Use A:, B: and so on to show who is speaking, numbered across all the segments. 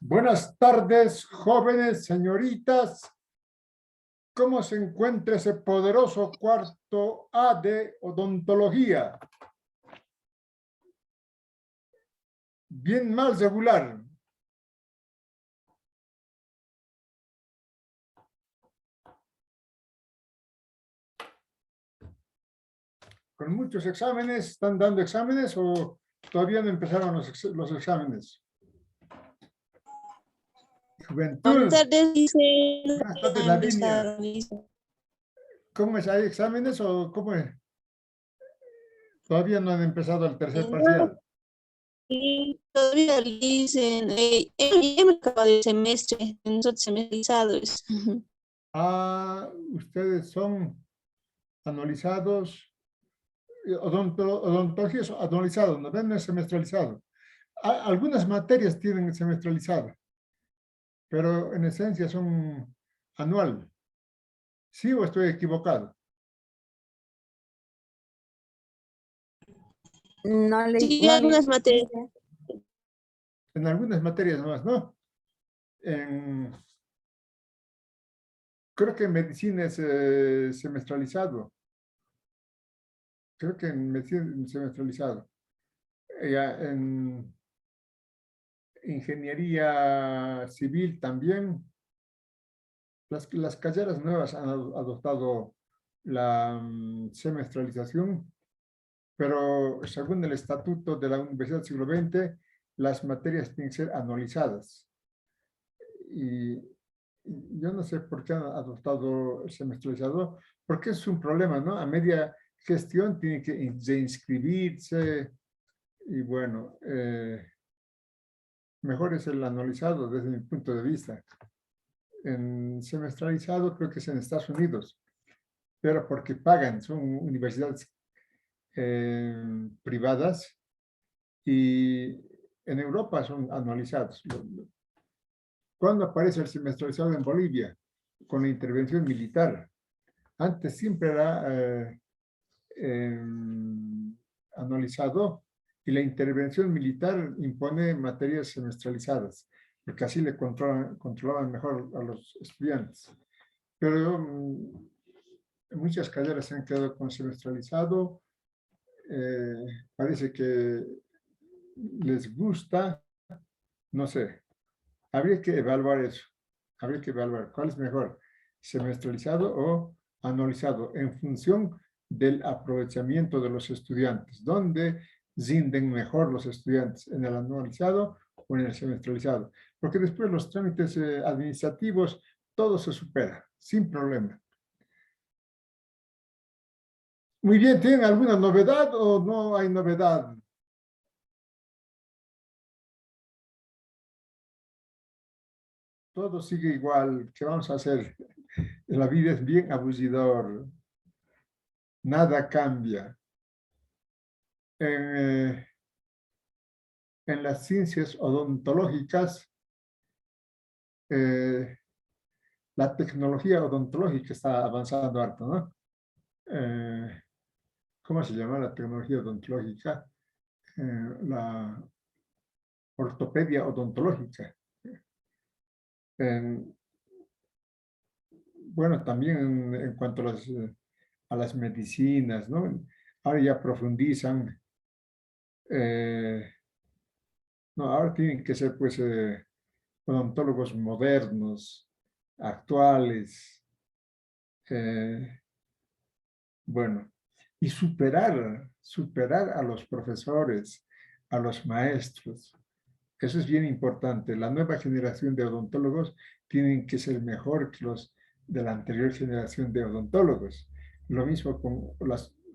A: Buenas tardes, jóvenes, señoritas. ¿Cómo se encuentra ese poderoso cuarto A de odontología? Bien mal regular. Con muchos exámenes, ¿están dando exámenes o todavía no empezaron los exámenes?
B: Buenas
A: Juventud.
B: tardes, dice.
A: Buenas tardes, Lavinia. ¿Cómo es? ¿Hay exámenes o cómo es? Todavía no han empezado el tercer parcial.
B: Y todavía dicen, ya me acaba el semestre, nosotros semestrizados.
A: Ah, ustedes son anualizados. Odontología es anualizado, no es semestralizado. Algunas materias tienen semestralizado, pero en esencia son anual. ¿Sí o estoy equivocado?
B: Sí, algunas materias.
A: En algunas materias nomás, ¿no? Creo que en medicina es semestralizado. Creo que en medicina es semestralizado. En ingeniería civil también. Las carreras nuevas han adoptado la semestralización, pero según el estatuto de la Universidad del Siglo XX, las materias tienen que ser anualizadas. Y yo no sé por qué han adoptado el semestralizador, porque es un problema, ¿no? A media gestión tiene que inscribirse y bueno, mejor es el anualizado desde mi punto de vista. En semestralizado creo que es en Estados Unidos, pero porque pagan, son universidades privadas y en Europa son anualizados. ¿Cuándo aparece el semestralizado en Bolivia? Con la intervención militar. Antes siempre era anualizado y la intervención militar impone materias semestralizadas, porque así le controlaban mejor a los estudiantes. Pero muchas carreras se han quedado con semestralizado. Parece que les gusta, no sé. Habría que evaluar eso. Habría que evaluar cuál es mejor, semestralizado o anualizado, en función del aprovechamiento de los estudiantes. ¿Dónde rinden mejor los estudiantes? ¿En el anualizado o en el semestralizado? Porque después los trámites administrativos, todo se supera, sin problema. Muy bien, ¿tienen alguna novedad o no hay novedad? Todo sigue igual. ¿Qué vamos a hacer? La vida es bien abusidor. Nada cambia. En, en las ciencias odontológicas, la tecnología odontológica está avanzando harto, ¿no? ¿Cómo se llama la tecnología odontológica? La ortopedia odontológica. Bueno, también en cuanto a las medicinas, ¿no? Ahora ya profundizan. No, ahora tienen que ser, pues, odontólogos modernos, actuales. Bueno, y superar a los profesores, a los maestros. Eso es bien importante. La nueva generación de odontólogos tienen que ser mejor que los de la anterior generación de odontólogos. Lo mismo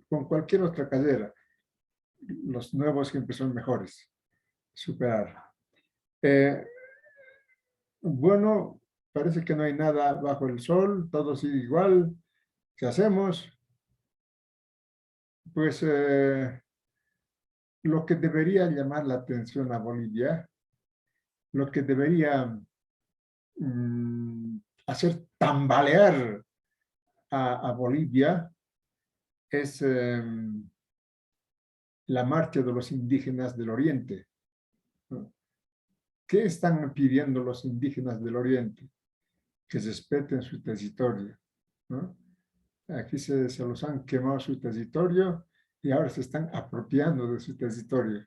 A: con cualquier otra carrera. Los nuevos siempre son mejores. Superar. Eh, bueno, parece que no hay nada bajo el sol, todo sigue igual. ¿Qué hacemos? Pues lo que debería llamar la atención a Bolivia, lo que debería hacer tambalear a Bolivia es la marcha de los indígenas del Oriente, ¿no? ¿Qué están pidiendo los indígenas del Oriente? Que respeten su territorio, ¿no? Aquí se los han quemado su territorio y ahora se están apropiando de su territorio,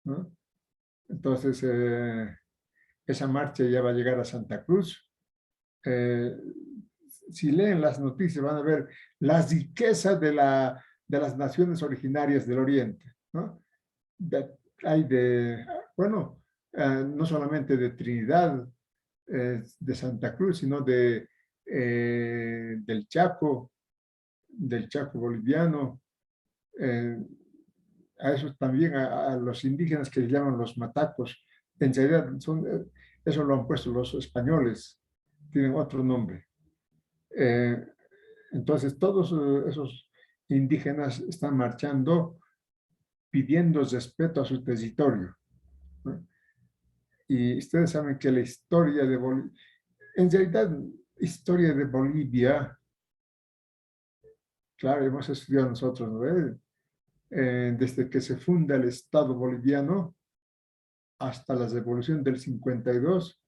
A: ¿no? Entonces, esa marcha ya va a llegar a Santa Cruz. Si leen las noticias van a ver las riquezas de las naciones originarias del Oriente, ¿no? Hay bueno, no solamente de Trinidad, de Santa Cruz, sino del Chaco boliviano, a esos también, a los indígenas que se llaman los matacos. En realidad, eso lo han puesto los españoles, tienen otro nombre. Entonces, todos esos indígenas están marchando pidiendo respeto a su territorio, ¿no? Y ustedes saben que la historia de Bolivia, en realidad, historia de Bolivia, claro, hemos estudiado nosotros, ¿no? Desde que se funda el Estado boliviano hasta la revolución del 52,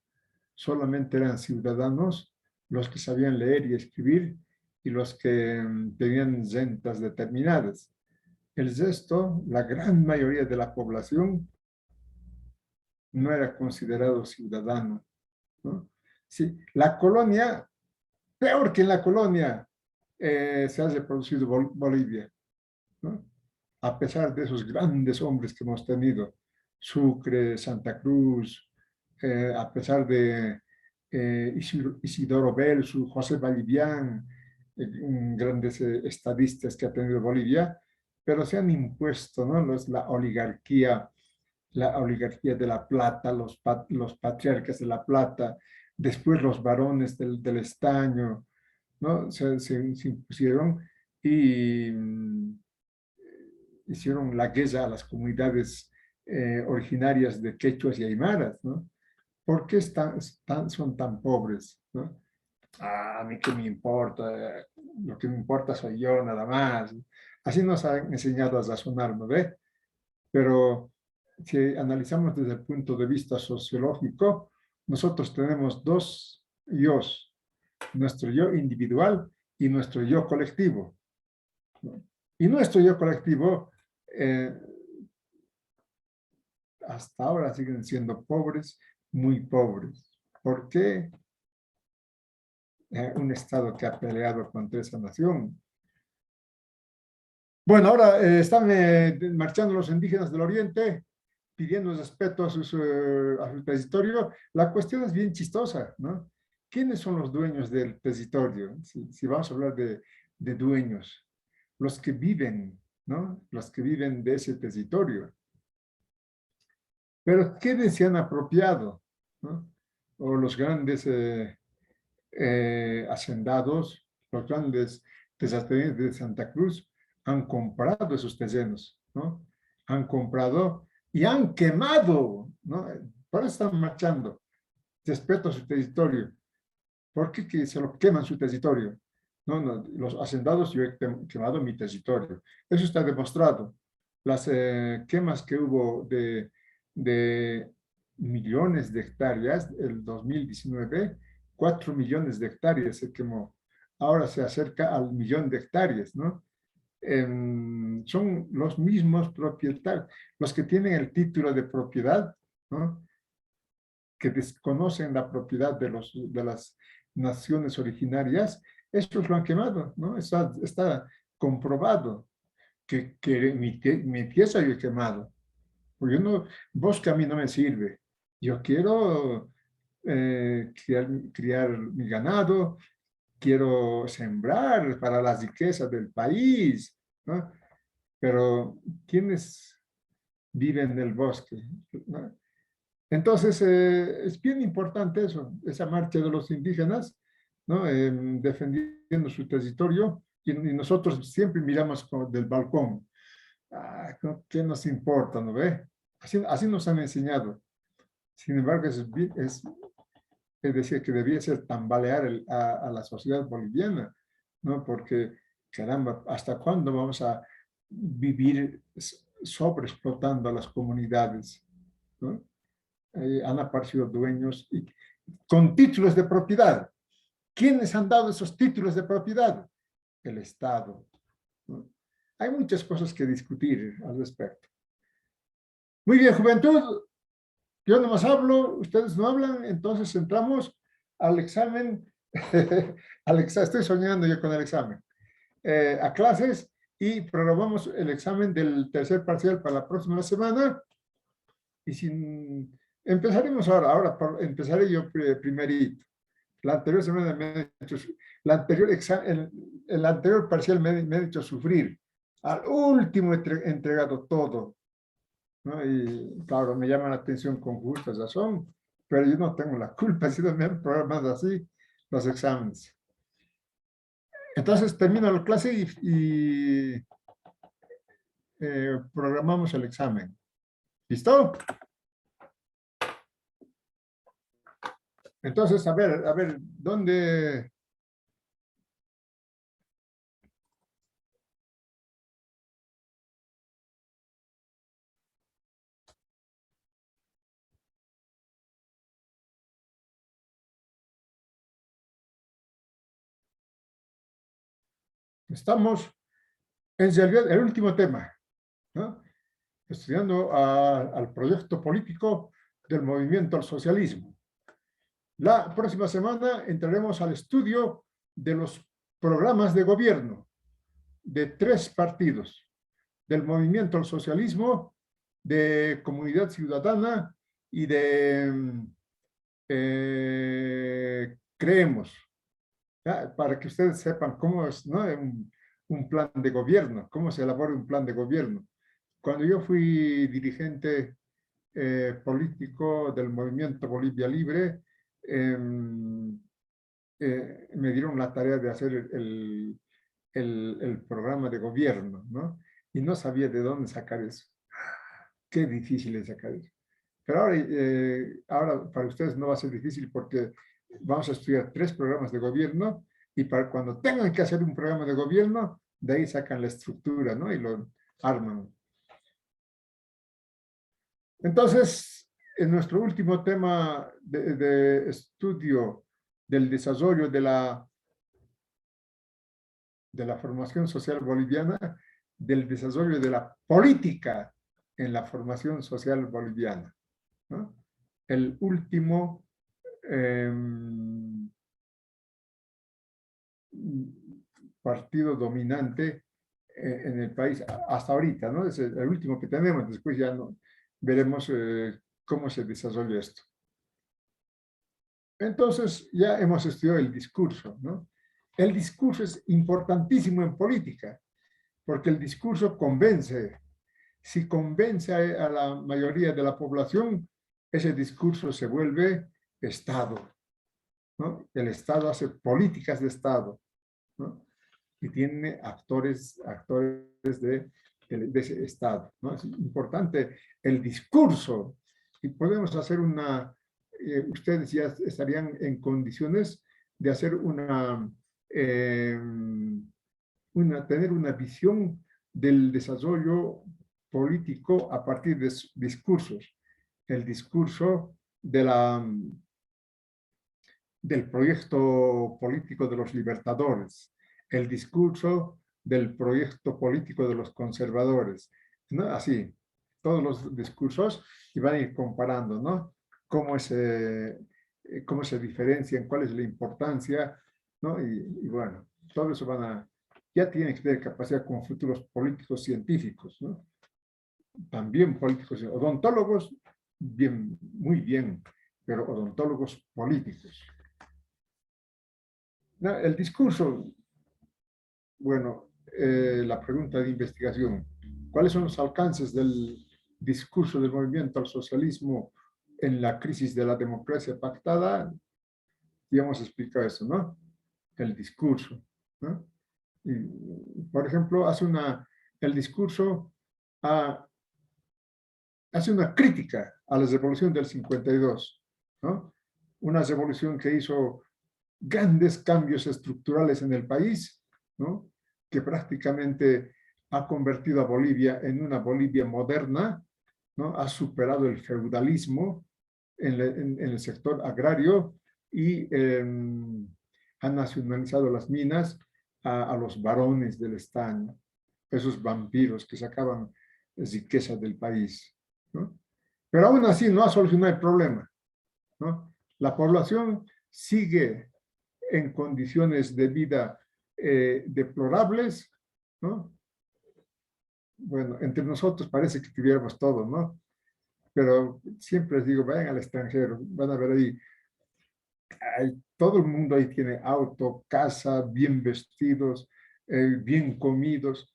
A: solamente eran ciudadanos los que sabían leer y escribir y los que tenían rentas determinadas. El resto, la gran mayoría de la población, no era considerado ciudadano, ¿no? Sí, la colonia, peor que en la colonia, se ha reproducido Bolivia, ¿no? A pesar de esos grandes hombres que hemos tenido, Sucre, Santa Cruz, a pesar de Isidoro Belsu, José Vallivian, grandes estadistas que ha tenido Bolivia, pero se han impuesto, ¿no? La oligarquía de la plata, los patriarcas de la plata, después los varones del estaño, ¿no? Se impusieron y hicieron la guerra a las comunidades originarias de quechuas y aymaras, ¿no? ¿Por qué son tan pobres, ¿no? A mí qué me importa, lo que me importa soy yo nada más. Así nos han enseñado a razonar, ¿no ve? Pero si analizamos desde el punto de vista sociológico, nosotros tenemos dos yos, nuestro yo individual y nuestro yo colectivo, ¿no? Y nuestro yo colectivo, hasta ahora siguen siendo pobres, muy pobres. ¿Por qué? Un Estado que ha peleado contra esa nación. Bueno, ahora están marchando los indígenas del Oriente, pidiendo respeto a su territorio. La cuestión es bien chistosa, ¿no? ¿Quiénes son los dueños del territorio? Si vamos a hablar de dueños, los que viven, ¿no? Los que viven de ese territorio. Pero ¿quiénes se han apropiado, ¿no? O los grandes hacendados, los grandes terratenientes de Santa Cruz han comprado esos terrenos, ¿no? Han comprado y han quemado, ¿no? Por eso están marchando. Respeto a su territorio. ¿Por qué que se lo queman su territorio? No, no, los hacendados, yo he quemado mi territorio. Eso está demostrado. Las quemas que hubo de millones de hectáreas, el 2019, 4 millones de hectáreas se quemó. Ahora se acerca al 1 millón de hectáreas, ¿no? Son los mismos propietarios, los que tienen el título de propiedad, ¿no? Que desconocen la propiedad de las naciones originarias, estos lo han quemado, ¿no? Está comprobado que mi tierra yo he quemado. Porque yo no, bosque a mí no me sirve. Yo quiero criar mi ganado, quiero sembrar para las riquezas del país, ¿no? Pero ¿quiénes viven en el bosque, ¿no? Entonces, es bien importante eso, esa marcha de los indígenas, ¿no? Defendiendo su territorio y nosotros siempre miramos del balcón. Ah, ¿qué nos importa, no ve? Así nos han enseñado. Sin embargo, es decir, que debía ser tambalear a la sociedad boliviana, ¿no? Porque, caramba, ¿hasta cuándo vamos a vivir sobreexplotando a las comunidades, ¿no? han aparecido dueños con títulos de propiedad. ¿Quiénes han dado esos títulos de propiedad? El Estado, ¿no? Hay muchas cosas que discutir al respecto. Muy bien, juventud. Yo nomás hablo, ustedes no hablan, entonces entramos al examen. Estoy soñando yo con el examen. A clases y programamos el examen del tercer parcial para la próxima semana. Y empezaremos ahora empezaré yo primerito. La anterior semana me ha hecho, el anterior parcial me ha hecho sufrir. Al último he entregado todo, ¿no? Y claro, me llama la atención con justa razón, pero yo no tengo la culpa, si no me han programado así los exámenes. Entonces termino la clase y programamos el examen. ¿Listo? Entonces, a ver, ¿dónde? Estamos en realidad el último tema, ¿no? Estudiando al proyecto político del movimiento al socialismo. La próxima semana entraremos al estudio de los programas de gobierno de 3 partidos, del movimiento al socialismo, de Comunidad Ciudadana y de Creemos, ¿ya? Para que ustedes sepan cómo es, ¿no? un plan de gobierno, cómo se elabora un plan de gobierno. Cuando yo fui dirigente político del movimiento Bolivia Libre, me dieron la tarea de hacer el programa de gobierno, ¿no? Y no sabía de dónde sacar eso. Qué difícil es sacar eso. Pero ahora para ustedes no va a ser difícil porque vamos a estudiar 3 programas de gobierno y para cuando tengan que hacer un programa de gobierno, de ahí sacan la estructura, ¿no? Y lo arman. Entonces, en nuestro último tema de estudio del desarrollo de la formación social boliviana, del desarrollo de la política en la formación social boliviana, ¿no? El último partido dominante en el país hasta ahorita, ¿no? Es el último que tenemos, después ya no, veremos cómo se desarrolla esto. Entonces ya hemos estudiado el discurso, ¿no? El discurso es importantísimo en política, porque el discurso convence. Si convence a la mayoría de la población, ese discurso se vuelve Estado, ¿no? El Estado hace políticas de Estado, ¿no? Y tiene actores de ese Estado, ¿no? Es importante el discurso. Y podemos hacer ustedes ya estarían en condiciones de hacer tener una visión del desarrollo político a partir de discursos. El discurso del proyecto político de los libertadores, el discurso del proyecto político de los conservadores, ¿no? Así, todos los discursos y van a ir comparando, ¿no? Cómo se diferencian, cuál es la importancia, ¿no? Y bueno, todo eso ya tienen que tener capacidad como futuros políticos científicos, ¿no? También políticos, odontólogos, bien, muy bien, pero odontólogos políticos. No, el discurso, bueno, la pregunta de investigación, ¿cuáles son los alcances del discurso del movimiento al socialismo en la crisis de la democracia pactada? Ya hemos explicado eso, ¿no? El discurso, ¿no? Y, por ejemplo, el discurso hace una crítica a la revolución del 52, ¿no? Una revolución que hizo grandes cambios estructurales en el país, ¿no? Que prácticamente ha convertido a Bolivia en una Bolivia moderna, ¿no? Ha superado el feudalismo, en el sector agrario y han nacionalizado las minas a los varones del estaño, esos vampiros que sacaban riqueza del país, ¿no? Pero aún así no ha solucionado el problema, ¿no? La población sigue en condiciones de vida deplorables, ¿no? Bueno, entre nosotros parece que tuviéramos todo, ¿no? Pero siempre les digo, vayan al extranjero, van a ver ahí, todo el mundo ahí tiene auto, casa, bien vestidos, bien comidos.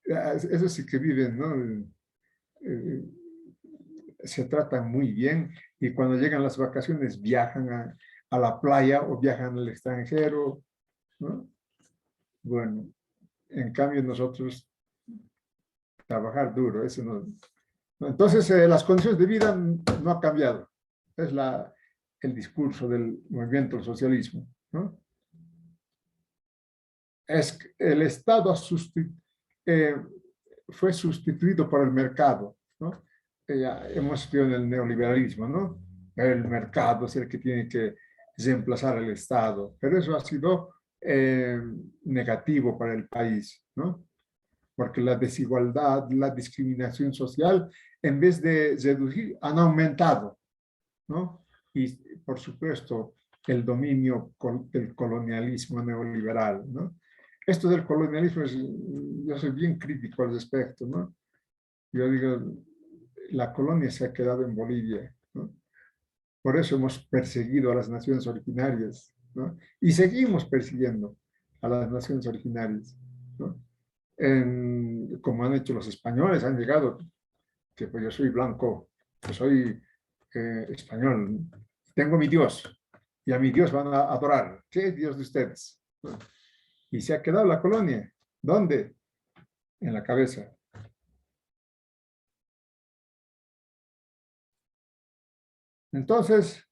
A: Eso sí que viven, ¿no? Eh, Se tratan muy bien y cuando llegan las vacaciones viajan a la playa o viajan al extranjero, ¿no? Bueno, en cambio nosotros trabajar duro, eso no. Entonces, las condiciones de vida no han cambiado. Es el discurso del movimiento del socialismo, ¿no? Es que el Estado fue sustituido por el mercado, ¿no? Ya hemos estudiado en el neoliberalismo, ¿no? El mercado es el que tiene que reemplazar al Estado, pero eso ha sido negativo para el país, ¿no? Porque la desigualdad, la discriminación social, en vez de reducir, han aumentado, ¿no? Y, por supuesto, el dominio del colonialismo neoliberal, ¿no? Esto del colonialismo, yo soy bien crítico al respecto, ¿no? Yo digo, la colonia se ha quedado en Bolivia, ¿no? Por eso hemos perseguido a las naciones originarias, ¿no? Y seguimos persiguiendo a las naciones originarias, ¿no? Como han hecho los españoles, han llegado, que pues yo soy blanco, yo soy español, tengo mi Dios, y a mi Dios van a adorar. ¿Qué Dios de ustedes? Y se ha quedado la colonia. ¿Dónde? En la cabeza. Entonces,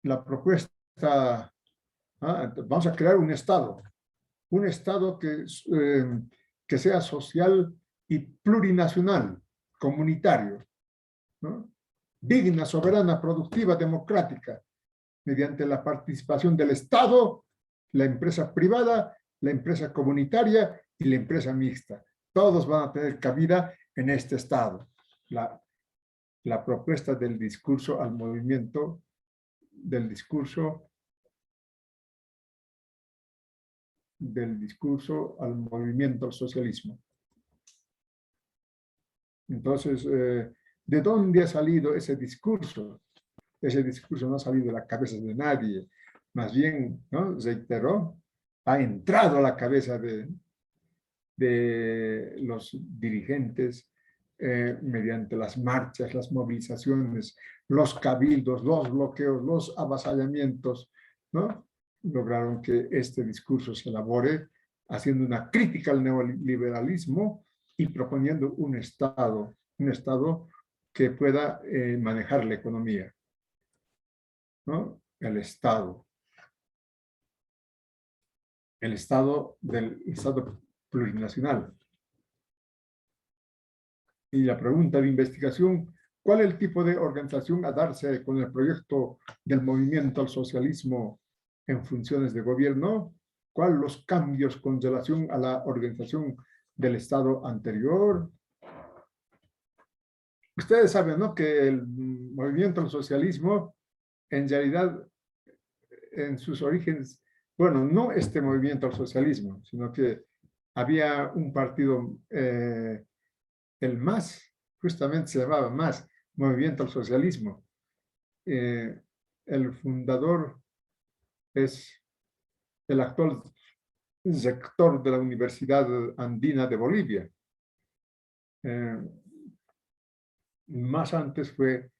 A: la propuesta, vamos a crear un Estado que sea social y plurinacional, comunitario, ¿no? Digna, soberana, productiva, democrática, mediante la participación del Estado, la empresa privada, la empresa comunitaria y la empresa mixta. Todos van a tener cabida en este Estado. La propuesta del discurso al movimiento, del discurso al movimiento al socialismo. Entonces, ¿de dónde ha salido ese discurso? Ese discurso no ha salido de la cabeza de nadie, más bien, ¿no? Reiteró, ha entrado a la cabeza de los dirigentes mediante las marchas, las movilizaciones, los cabildos, los bloqueos, los avasallamientos, ¿no? Lograron que este discurso se elabore haciendo una crítica al neoliberalismo y proponiendo un Estado que pueda manejar la economía, ¿no? El Estado del Estado plurinacional. Y la pregunta de investigación, ¿cuál es el tipo de organización a darse con el proyecto del movimiento al socialismo en funciones de gobierno? ¿Cuáles los cambios con relación a la organización del Estado anterior? Ustedes saben, ¿no?, que el movimiento al socialismo, en realidad, en sus orígenes, bueno, no este movimiento al socialismo, sino que había un partido, el MAS, justamente se llamaba MAS, Movimiento al Socialismo. El fundador es el actual rector de la Universidad Andina de Bolivia. Más antes fue,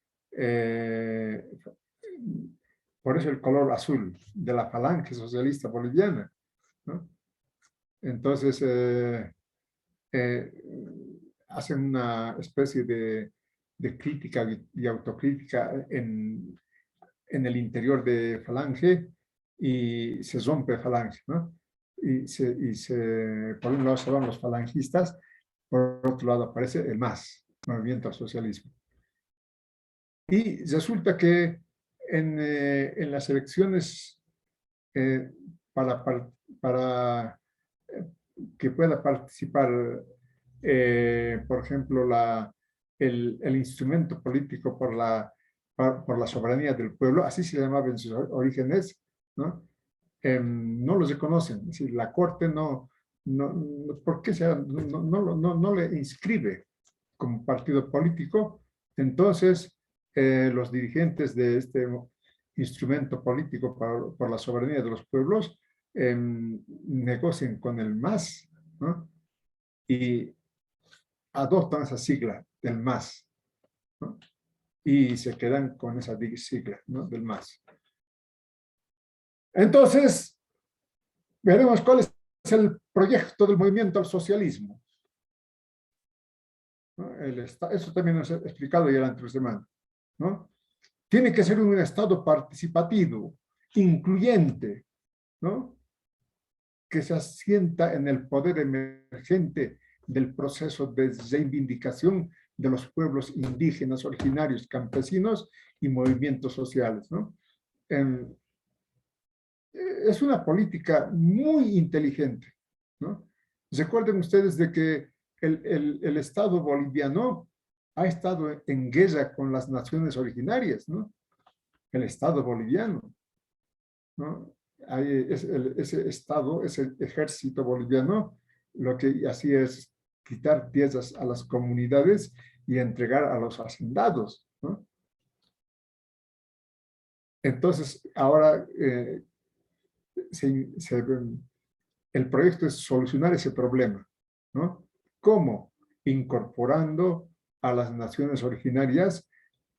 A: por eso el color azul de la Falange Socialista Boliviana, ¿no? Entonces, hacen una especie de crítica y autocrítica en el interior de Falange y se rompe Falange, ¿no? Por un lado se van los falangistas, por otro lado aparece el MAS, Movimiento al Socialismo. Y resulta que en las elecciones eh, para que pueda participar, por ejemplo, el instrumento político por la soberanía del pueblo, así se llamaba en sus orígenes, ¿no? No los reconocen, es decir, la Corte ¿por qué no le inscribe como partido político? Entonces, los dirigentes de este instrumento político por la soberanía de los pueblos negocian con el MAS, ¿no? Y adoptan esa sigla del MAS, ¿no? Y se quedan con esa sigla, ¿no? Del MAS. Entonces, veremos cuál es el proyecto del movimiento al socialismo, ¿no? Eso también nos he explicado ya la anterior semana, ¿no? Tiene que ser un Estado participativo, incluyente, ¿no? Que se asienta en el poder emergente del proceso de reivindicación de los pueblos indígenas, originarios, campesinos y movimientos sociales, ¿no? Es una política muy inteligente, ¿no? Recuerden ustedes de que el Estado boliviano ha estado en guerra con las naciones originarias, ¿no? El Estado boliviano, ¿no? Ese Estado, ese ejército boliviano, lo que hacía es quitar tierras a las comunidades y entregar a los hacendados, ¿no? Entonces, ahora se, se, el proyecto es solucionar ese problema, ¿no? ¿Cómo? Incorporando a las naciones originarias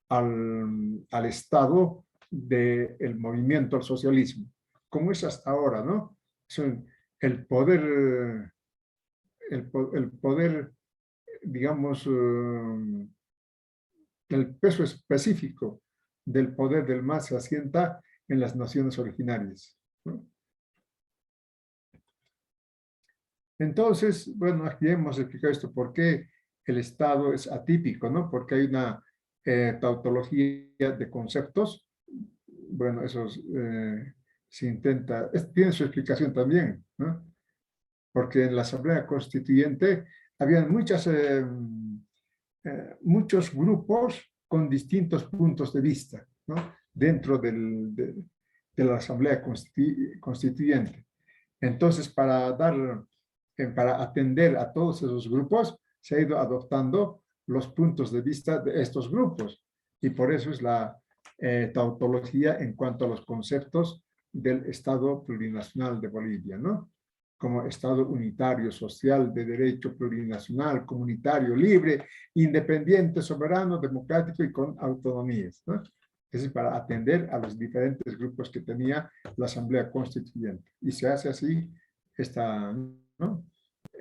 A: al Estado del movimiento al socialismo, como es hasta ahora, ¿no? Son el poder, el poder, digamos, el peso específico del poder del MAS se asienta en las naciones originarias, ¿no? Entonces, bueno, aquí hemos explicado esto, por qué el Estado es atípico, ¿no? Porque hay una tautología de conceptos. Bueno, eso se intenta, tiene su explicación también, ¿no? Porque en la Asamblea Constituyente habían muchos grupos con distintos puntos de vista, ¿no? Dentro de la Asamblea Constituyente. Entonces, para atender a todos esos grupos, se ha ido adoptando los puntos de vista de estos grupos. Y por eso es la tautología en cuanto a los conceptos del Estado plurinacional de Bolivia, ¿no? Como Estado unitario, social, de derecho, plurinacional, comunitario, libre, independiente, soberano, democrático y con autonomías, ¿no? Es para atender a los diferentes grupos que tenía la Asamblea Constituyente. Y se hace así ¿no?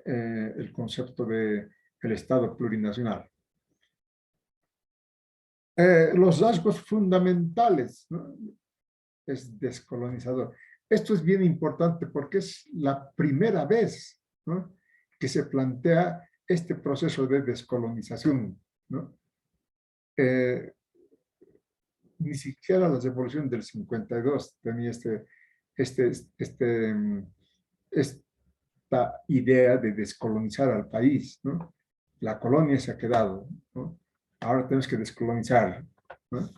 A: El concepto del Estado plurinacional. Los rasgos fundamentales, ¿no? Es descolonizador. Esto es bien importante porque es la primera vez, ¿no?, que se plantea este proceso de descolonización, ¿no? Ni siquiera la revolución del 52 tenía este, esta idea de descolonizar al país, ¿no? La colonia se ha quedado, ¿no? Ahora tenemos que descolonizar, ¿no?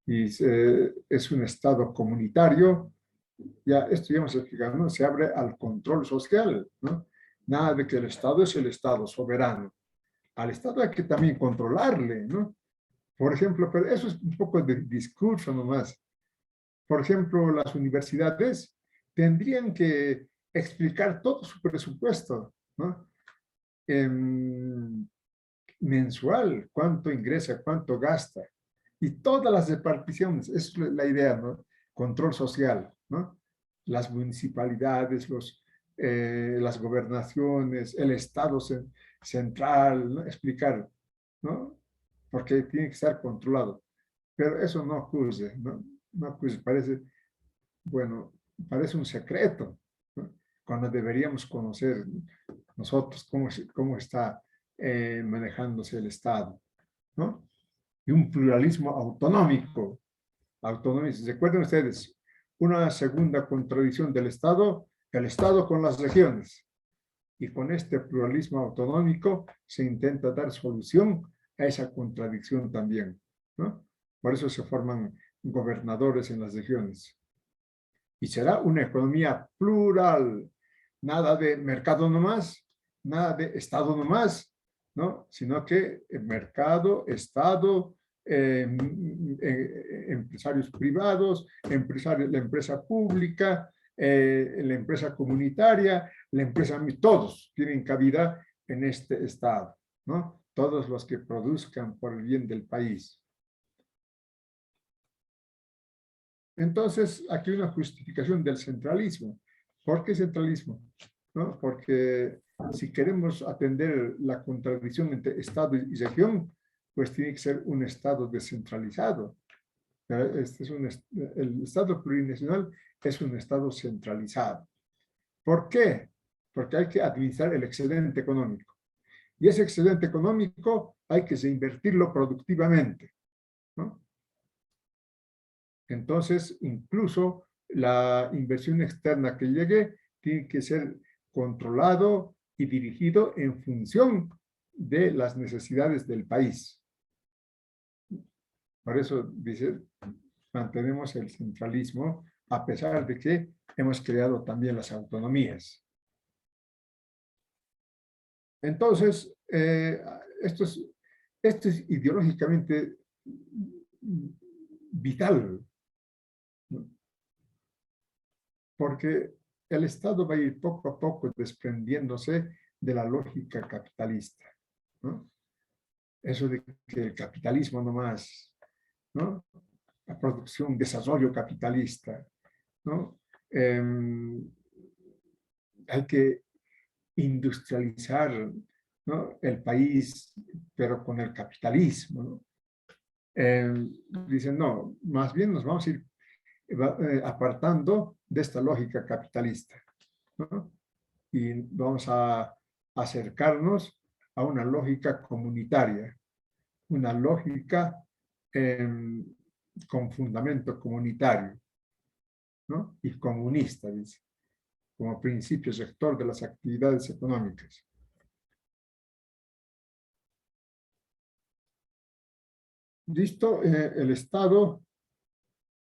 A: Y es un Estado comunitario, ya esto ya hemos explicado, ¿no? Se abre al control social, ¿no? Nada de que el Estado es el Estado soberano. Al Estado hay que también controlarle, ¿no? Por ejemplo, pero eso es un poco de discurso nomás. Por ejemplo, las universidades tendrían que explicar todo su presupuesto, ¿no? Mensual, cuánto ingresa, cuánto gasta. Y todas las reparticiones, es la idea, ¿no? Control social, ¿no? Las municipalidades, las gobernaciones, el Estado central, ¿no? Explicar, ¿no? Porque tiene que estar controlado. Pero eso no ocurre, ¿no? No ocurre, bueno, parece un secreto, ¿no? Cuando deberíamos conocer nosotros cómo está manejándose el Estado, ¿no? y un pluralismo autonómico. Recuerden ustedes, una segunda contradicción del Estado, el Estado con las regiones. Y con este pluralismo autonómico se intenta dar solución a esa contradicción también, ¿no? Por eso se forman gobernadores en las regiones. Y será una economía plural, nada de mercado nomás, nada de Estado nomás, ¿no? Sino que el mercado, Estado, empresarios privados, la empresa pública, la empresa comunitaria, la empresa, todos tienen cabida en este Estado, ¿no? Todos los que produzcan por el bien del país. Entonces, aquí hay una justificación del centralismo. ¿Por qué centralismo? ¿No? Porque si queremos atender la contradicción entre Estado y región, pues tiene que ser un Estado descentralizado. Este es el Estado plurinacional es un Estado centralizado. ¿Por qué? Porque hay que administrar el excedente económico. Y ese excedente económico hay que reinvertirlo productivamente, ¿no? Entonces, incluso la inversión externa que llegue tiene que ser controlado y dirigido en función de las necesidades del país. Por eso, dice, mantenemos el centralismo a pesar de que hemos creado también las autonomías. Entonces, esto es ideológicamente vital, ¿no? Porque el Estado va a ir poco a poco desprendiéndose de la lógica capitalista, ¿no? Eso de que el capitalismo nomás, ¿no? La producción, desarrollo capitalista, ¿no? Hay que industrializar, ¿no? El país, pero con el capitalismo, ¿no? Dicen, no, más bien nos vamos a ir apartando de esta lógica capitalista, ¿no? Y vamos a acercarnos a una lógica comunitaria, una lógica con fundamento comunitario, ¿no? Y comunista, dice, como principio rector de las actividades económicas. Listo, el Estado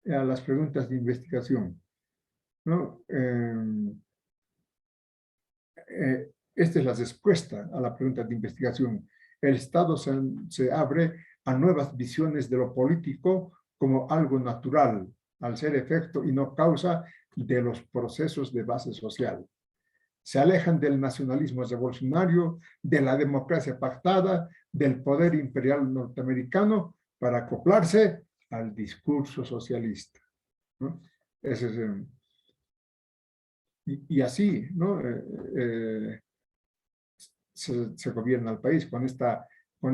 A: a las preguntas de investigación, ¿no? Esta es la respuesta a la pregunta de investigación. El Estado se abre a nuevas visiones de lo político como algo natural, al ser efecto y no causa de los procesos de base social. Se alejan del nacionalismo revolucionario, de la democracia pactada, del poder imperial norteamericano para acoplarse al discurso socialista, ¿no? Ese es, y así, ¿no? Se gobierna el país con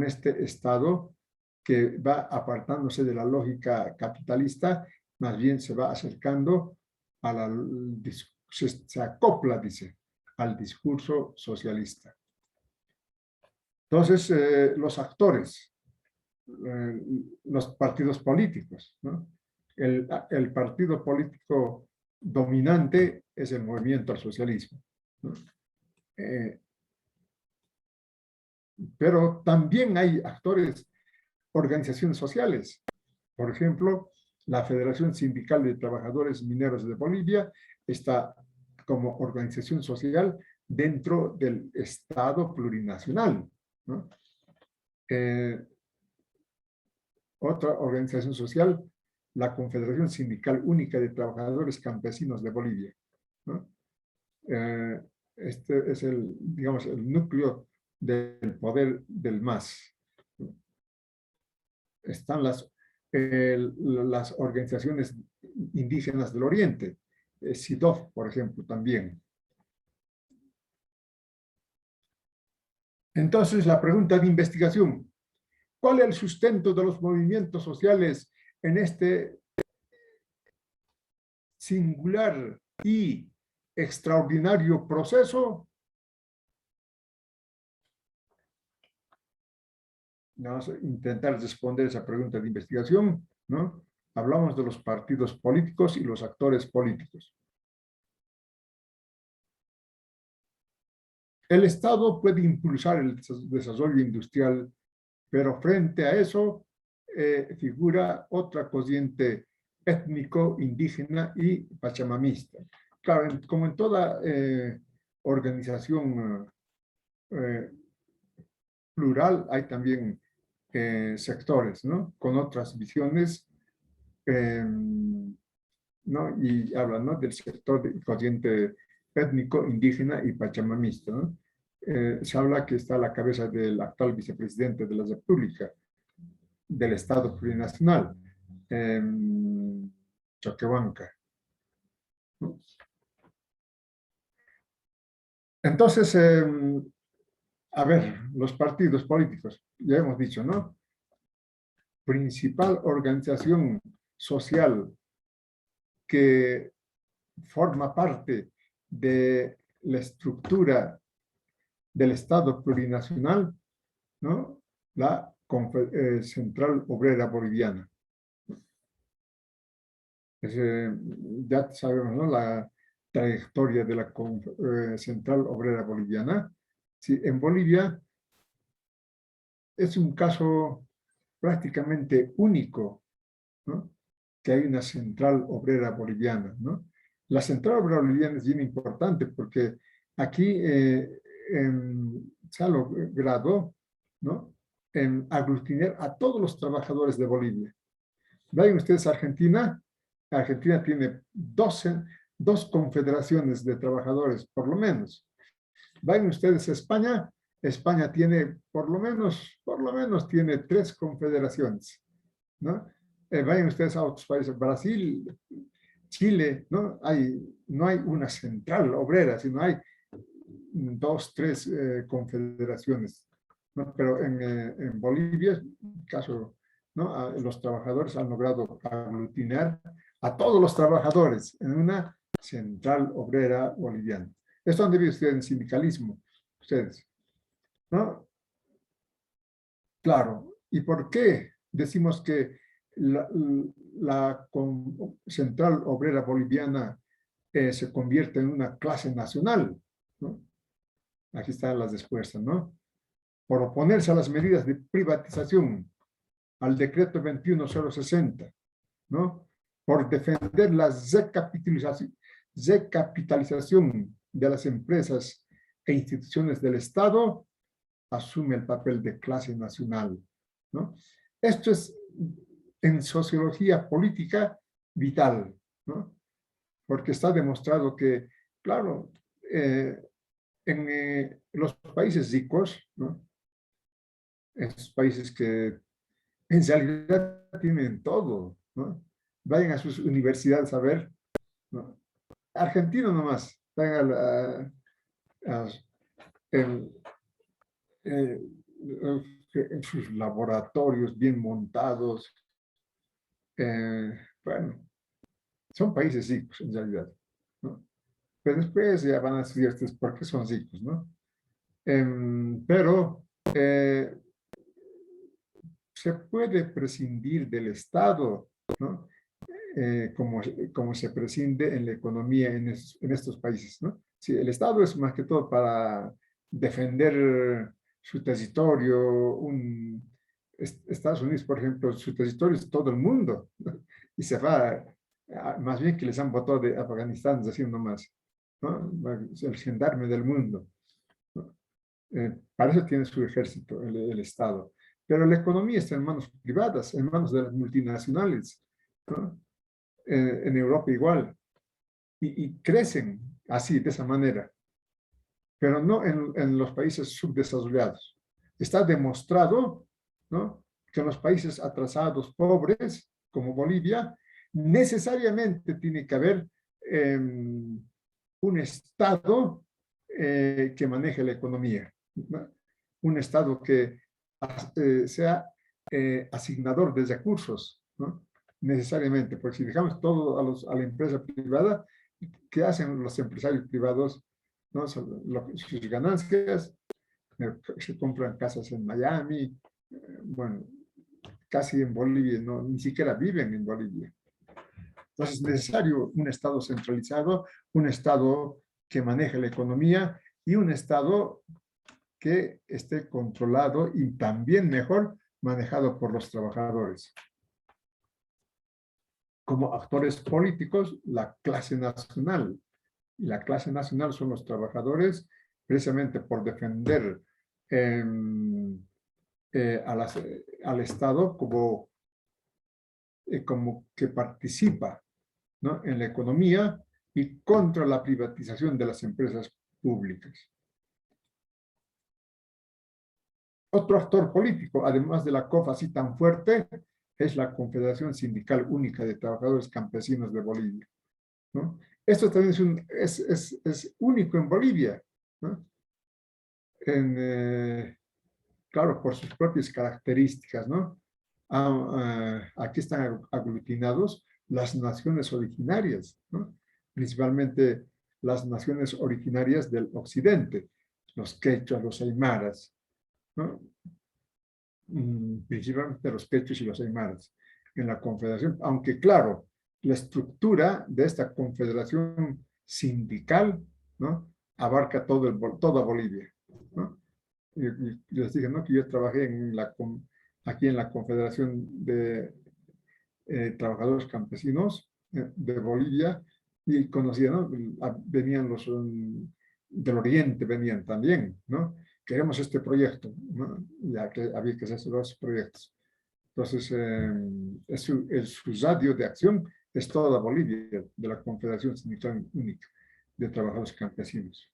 A: este Estado que va apartándose de la lógica capitalista, más bien se va acercando se acopla, dice, al discurso socialista. Entonces, los actores, los partidos políticos, ¿no? El partido político dominante es el movimiento al socialismo, ¿no? Pero también hay actores, organizaciones sociales. Por ejemplo, la Federación Sindical de Trabajadores Mineros de Bolivia está como organización social dentro del Estado plurinacional, ¿no? Otra organización social, la Confederación Sindical Única de Trabajadores Campesinos de Bolivia, ¿no? Este es digamos, el núcleo del poder del MAS. Están las organizaciones indígenas del Oriente, SIDOF, por ejemplo, también. Entonces, la pregunta de investigación: ¿cuál es el sustento de los movimientos sociales en este singular y extraordinario proceso? vamos a intentar responder esa pregunta de investigación, ¿no? Hablamos de los partidos políticos y los actores políticos. El Estado puede impulsar el desarrollo industrial, pero frente a eso figura otra corriente étnico, indígena y pachamamista. Claro, como en toda organización plural, hay también sectores, ¿no? Con otras visiones, ¿no? Y hablan, ¿no? Del sector de corriente étnico, indígena y pachamamista, ¿no? Se habla que está a la cabeza del actual vicepresidente de la República, del Estado plurinacional, Choquehuanca, ¿no? Entonces, a ver, los partidos políticos, ya hemos dicho, ¿no? Principal organización social que forma parte de la estructura del Estado plurinacional, ¿no? La Central Obrera Boliviana. Ya sabemos, ¿no? La trayectoria de la Central Obrera Boliviana. Sí, en Bolivia es un caso prácticamente único, ¿no? Que hay una Central Obrera Boliviana, ¿no? La Central Obrera Boliviana es bien importante porque aquí se ha logrado, ¿no? En aglutinar a todos los trabajadores de Bolivia. Vayan ustedes a Argentina. Argentina tiene dos confederaciones de trabajadores, por lo menos. Vayan ustedes a España. España tiene, por lo menos tiene 3 confederaciones, ¿no? Vayan ustedes a otros países, Brasil, Chile, ¿no? No hay una central obrera, sino hay 2, 3 confederaciones, ¿no? Pero en Bolivia, en caso, ¿no? Los trabajadores han logrado aglutinar a todos los trabajadores en una central obrera boliviana. Esto han debido ustedes en sindicalismo, ustedes, ¿no? Claro. ¿Y por qué decimos que la Central Obrera Boliviana se convierte en una clase nacional, ¿no? Aquí están las respuestas, ¿no? Por oponerse a las medidas de privatización, al decreto 21060, ¿no? Por defender la recapitalización de las empresas e instituciones del Estado, asume el papel de clase nacional, ¿no? Esto es en sociología política vital, ¿no? Porque está demostrado que, claro, en los países ricos, ¿no? Esos países que en realidad tienen todo, ¿no? Vayan a sus universidades a ver, ¿no? Argentino nomás, vayan a el, eh, en sus laboratorios bien montados. Bueno, son países ricos en realidad, ¿no? Pero después ya van a estudiar ustedes por qué son ricos, ¿no? Pero se puede prescindir del Estado, ¿no? Como se prescinde en la economía en estos países, ¿no? Sí, el Estado es más que todo para defender su territorio. Estados Unidos, por ejemplo, su territorio es todo el mundo, ¿no? Y se va, más bien que les han votado de Afganistán, haciendo más, ¿no? El gendarme del mundo, ¿no? Para eso tiene su ejército, el Estado. Pero la economía está en manos privadas, en manos de las multinacionales, ¿no? En Europa igual, y crecen así, de esa manera, pero no en los países subdesarrollados. Está demostrado, ¿no? Que en los países atrasados, pobres, como Bolivia, necesariamente tiene que haber un Estado que maneje la economía, ¿no? Un Estado que sea asignador de recursos, ¿no? Necesariamente, porque si dejamos todo a la empresa privada, ¿qué hacen los empresarios privados? ¿No? Sus ganancias, se compran casas en Miami, bueno, casi en Bolivia, no, ni siquiera viven en Bolivia. Entonces es necesario un Estado centralizado, un Estado que maneje la economía y un Estado que esté controlado y también mejor manejado por los trabajadores. Como actores políticos, la clase nacional. Y la clase nacional son los trabajadores, precisamente por defender al Estado como que participa, ¿no?, en la economía y contra la privatización de las empresas públicas. Otro actor político, además de la COF así tan fuerte, es la Confederación Sindical Única de Trabajadores Campesinos de Bolivia, ¿no? Esto también es único en Bolivia, ¿no? Claro, por sus propias características, ¿no? Aquí están aglutinados las naciones originarias, ¿no? Principalmente las naciones originarias del occidente, los quechuas, los aymaras, ¿no? Principalmente los quechuas y los aymaras en la confederación, aunque claro, la estructura de esta confederación sindical, ¿no?, abarca toda Bolivia, ¿no? Y les dije, ¿no?, que yo trabajé aquí en la Confederación de Trabajadores Campesinos de Bolivia y conocía, ¿no?, venían los del Oriente, venían también, ¿no? Queremos este proyecto, ¿no? Ya que había que hacer los proyectos. Entonces, su radio de acción es toda Bolivia, de la Confederación Sindical Única de Trabajadores Campesinos.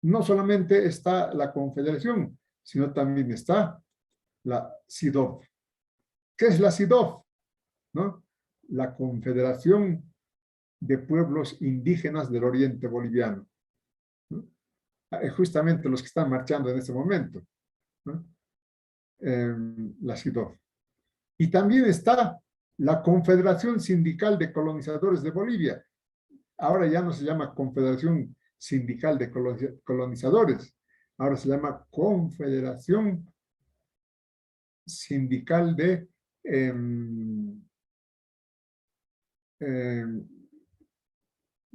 A: No solamente está la Confederación, sino también está la CIDOF. ¿Qué es la CIDOF? ¿No? La Confederación de Pueblos Indígenas del Oriente Boliviano, ¿no? Justamente los que están marchando en este momento, ¿no? La CIDOF. Y también está la Confederación Sindical de Colonizadores de Bolivia. Ahora ya no se llama Confederación Sindical de Colonizadores, ahora se llama Confederación Sindical de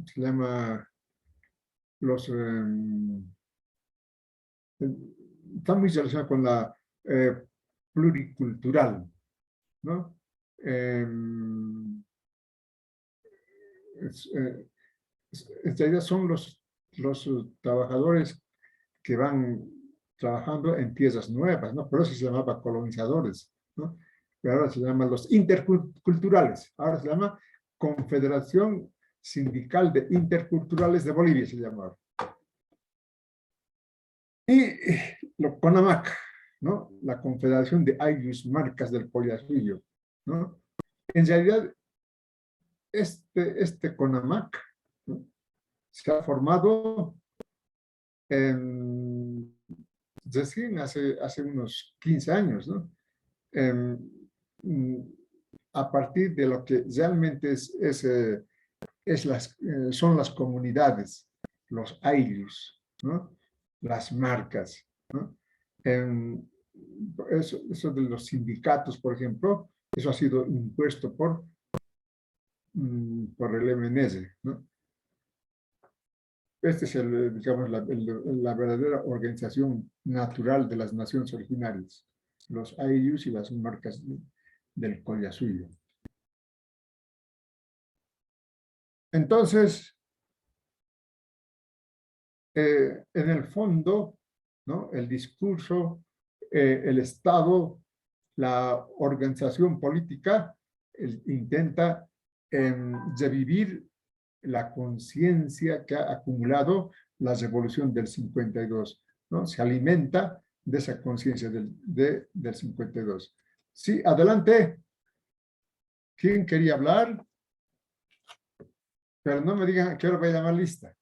A: se llama los está muy relacionado con la pluricultural, ¿no? En realidad son los trabajadores que van trabajando en tierras nuevas, ¿no? Por eso se llamaba colonizadores, ¿no? Pero ahora se llaman los interculturales, ahora se llama Confederación Sindical de Interculturales de Bolivia, se llama ahora. Y CONAMAC, ¿no?, la Confederación de Ayllus Marcas del Collasuyo, ¿no? En realidad, este CONAMAC, ¿no?, se ha formado recién hace unos 15 años, ¿no? A partir de lo que realmente son las comunidades, los ayllus, ¿no?, las marcas, ¿no? Eso de los sindicatos, por ejemplo, eso ha sido impuesto por el MNS, ¿no? Este es, digamos, la verdadera organización natural de las naciones originarias, los ayllus y las marcas del Collasuyo. Entonces, en el fondo, ¿no?, el discurso, el Estado, la organización política intenta revivir la conciencia que ha acumulado la revolución del 52, ¿no? Se alimenta de esa conciencia del 52. Sí, adelante. ¿Quién quería hablar? Pero no me digan a qué hora voy a llamar lista.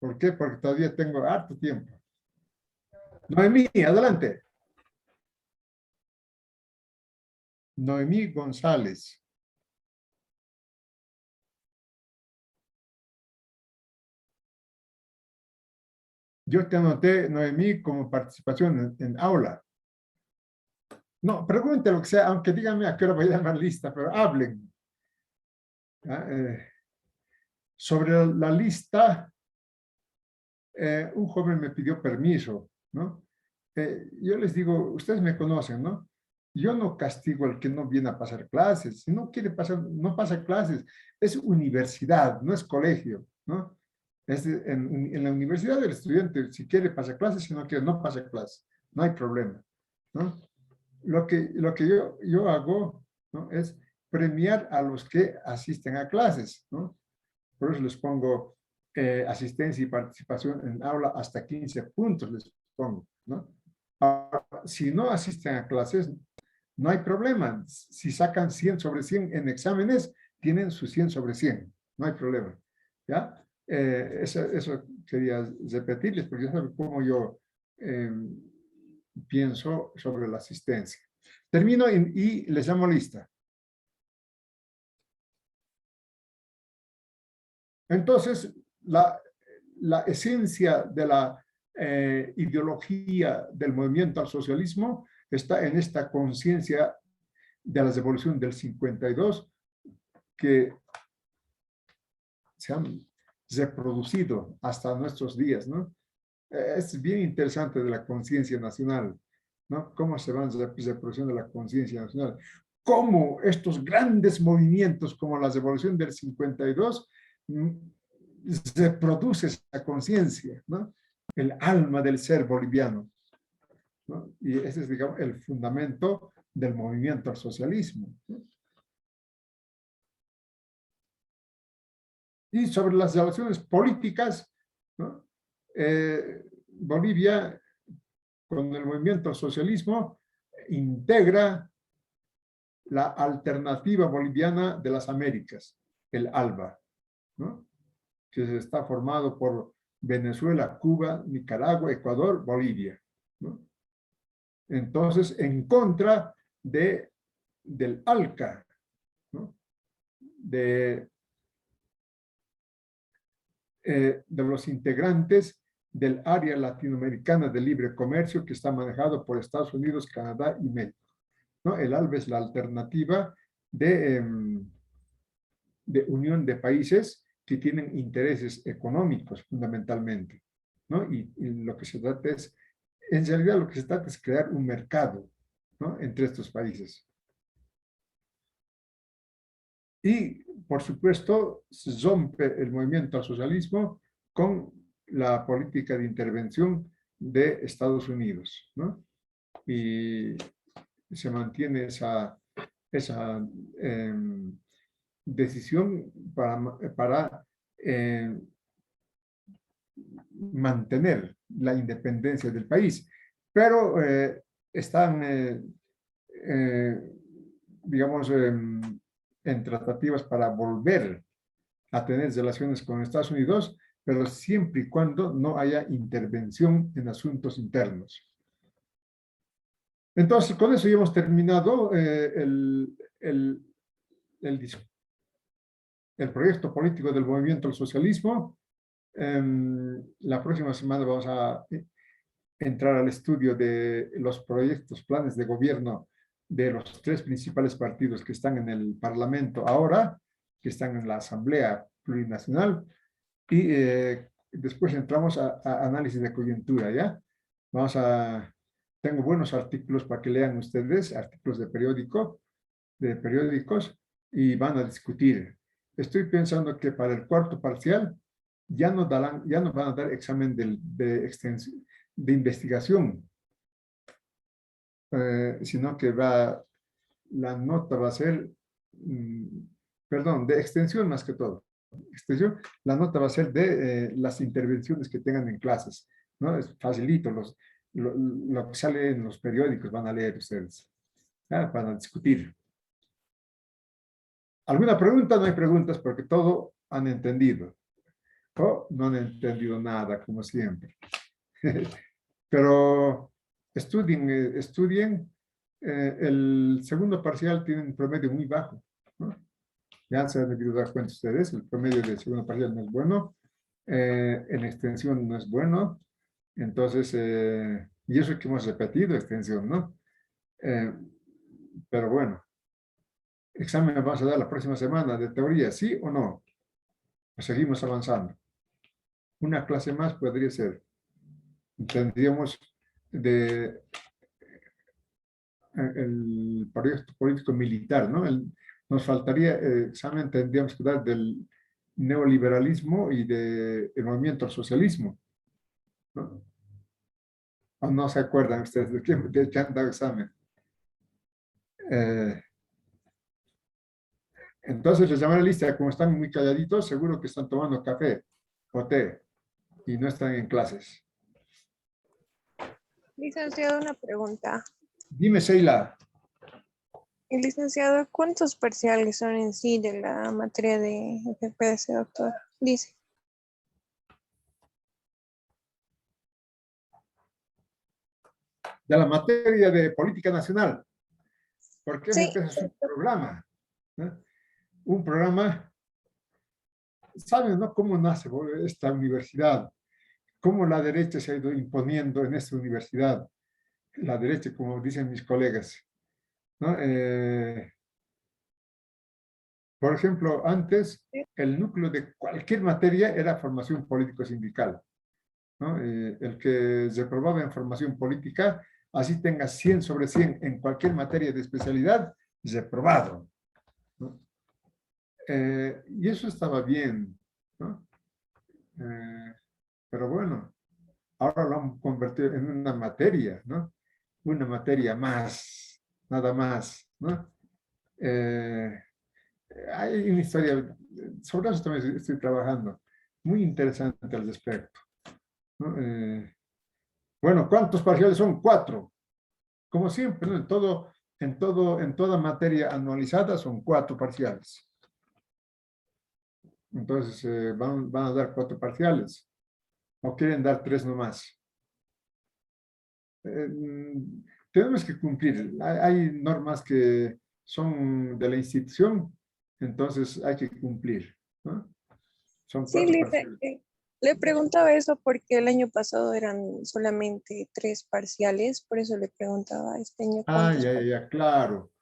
A: ¿Por qué? Porque todavía tengo harto tiempo. Noemí, adelante. Noemí González. Yo te anoté, Noemí, como participación en aula. No, pregunte lo que sea, aunque díganme a qué hora voy a llamar lista, pero hablen. Sobre la lista, un joven me pidió permiso, ¿no? Yo les digo, ustedes me conocen, ¿no? Yo no castigo al que no viene a pasar clases. Si no quiere pasar, no pasa clases. Es universidad, no es colegio, ¿no? En la universidad el estudiante, si quiere, pasa clases, si no quiere, no pasa clases. No hay problema, ¿no? Lo que yo hago, ¿no? Es premiar a los que asisten a clases, ¿no? Por eso les pongo asistencia y participación en aula hasta 15 puntos, les pongo, ¿no? Ahora, si no asisten a clases, no hay problema. Si sacan 100 sobre 100 en exámenes, tienen su 100 sobre 100. No hay problema. ¿Ya? Eso quería repetirles, porque ya saben cómo yo pienso sobre la asistencia. Termino y les llamo lista. Entonces, la esencia de la ideología del movimiento al socialismo está en esta conciencia de la revolución del 52 que se han reproducido hasta nuestros días, ¿no? Es bien interesante de la conciencia nacional, ¿no? Cómo se van reproduciendo la conciencia nacional. Cómo estos grandes movimientos como la revolución del 52 se produce esa conciencia, ¿no? El alma del ser boliviano, ¿no? Y ese es, digamos, el fundamento del movimiento al socialismo, ¿no? Y sobre las relaciones políticas, ¿no? Bolivia, con el movimiento al socialismo, integra la alternativa boliviana de las Américas, el ALBA, ¿no? Que está formado por Venezuela, Cuba, Nicaragua, Ecuador, Bolivia, ¿no? Entonces, en contra del ALCA, ¿no? de los integrantes del área latinoamericana de libre comercio que está manejado por Estados Unidos, Canadá y México, ¿no? El ALBA es la alternativa de unión de países que tienen intereses económicos fundamentalmente, ¿no? Y lo que se trata es, en realidad lo que se trata es crear un mercado, ¿no? Entre estos países. Y, por supuesto, se rompe el movimiento al socialismo con la política de intervención de Estados Unidos, ¿no? Y se mantiene esa decisión para mantener la independencia del país. Pero están, digamos, en tratativas para volver a tener relaciones con Estados Unidos, pero siempre y cuando no haya intervención en asuntos internos. Entonces, con eso ya hemos terminado el proyecto político del movimiento al socialismo. La próxima semana vamos a entrar al estudio de los proyectos, planes de gobierno de los tres principales partidos que están en el Parlamento ahora, que están en la Asamblea Plurinacional, y después entramos a análisis de coyuntura, ¿ya? Tengo buenos artículos para que lean ustedes, artículos de periódicos, y van a discutir. Estoy pensando que para el cuarto parcial ya no van a dar examen de investigación, sino que la nota va a ser, perdón, de extensión más que todo. Extensión, la nota va a ser de las intervenciones que tengan en clases, ¿no? Es facilito, lo que sale en los periódicos van a leer ustedes, ¿ya? Van a discutir. ¿Alguna pregunta? No hay preguntas porque todo han entendido. O no han entendido nada, como siempre. Pero estudien. El segundo parcial tiene un promedio muy bajo, ¿no? Ya se han debido dar cuenta ustedes, el promedio del segundo parcial no es bueno, en extensión no es bueno, Entonces, y eso que hemos repetido extensión, ¿no? Pero bueno, examen vamos a dar la próxima semana de teoría, ¿sí o no? Pues seguimos avanzando. Una clase más podría ser. Tendríamos de el proyecto político militar, ¿no? Nos faltaría examen, tendríamos que dar del neoliberalismo y del movimiento al socialismo, ¿no? ¿O no se acuerdan ustedes de qué han dado examen? Eh, entonces les llamé a la lista, como están muy calladitos, seguro que están tomando café o té y no están en clases.
C: Licenciado, una pregunta.
A: Dime, Sheila.
C: Licenciado, ¿cuántos parciales son en sí de la materia de FPS, doctor? Dice.
A: De la materia de política nacional. Porque
C: Sí.
A: FP es un programa, ¿no? Un programa, ¿saben, no? Cómo nace esta universidad, cómo la derecha se ha ido imponiendo en esta universidad, la derecha, como dicen mis colegas, ¿no? Por ejemplo, antes el núcleo de cualquier materia era formación político-sindical, ¿no? El que reprobaba en formación política, así tenga 100 sobre 100 en cualquier materia de especialidad, reprobado, ¿no? Y eso estaba bien, ¿no? Pero bueno, ahora lo han convertido en una materia, ¿no? Una materia más, nada más, ¿no? Hay una historia, sobre eso también estoy trabajando, muy interesante al respecto, ¿no? Bueno, ¿cuántos parciales son? 4. Como siempre, ¿no? En toda materia anualizada son 4 parciales. Entonces, van a dar 4 parciales. ¿O quieren dar 3 nomás? Tenemos que cumplir. Hay normas que son de la institución, entonces hay que cumplir, ¿no? Son
C: Sí,
A: 4 parciales.
C: le preguntaba eso porque el año pasado eran solamente 3 parciales, por eso le preguntaba este año cuántos.
A: Ya, claro.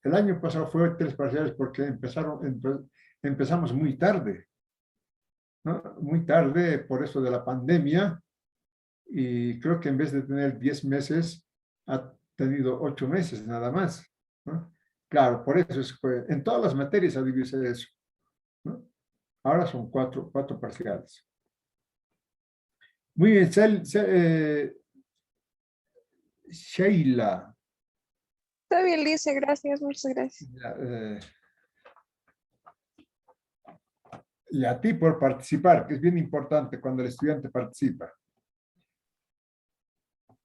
A: El año pasado fue 3 parciales porque empezamos muy tarde, ¿no? Muy tarde por eso de la pandemia, y creo que en vez de tener 10 meses, ha tenido 8 meses nada más, ¿no? Claro, por eso en todas las materias ha dividido eso, ¿no? Ahora son 4 parciales. Muy bien, Sheila.
C: Está bien, Lice, gracias, muchas gracias.
A: Y a ti por participar, que es bien importante cuando el estudiante participa.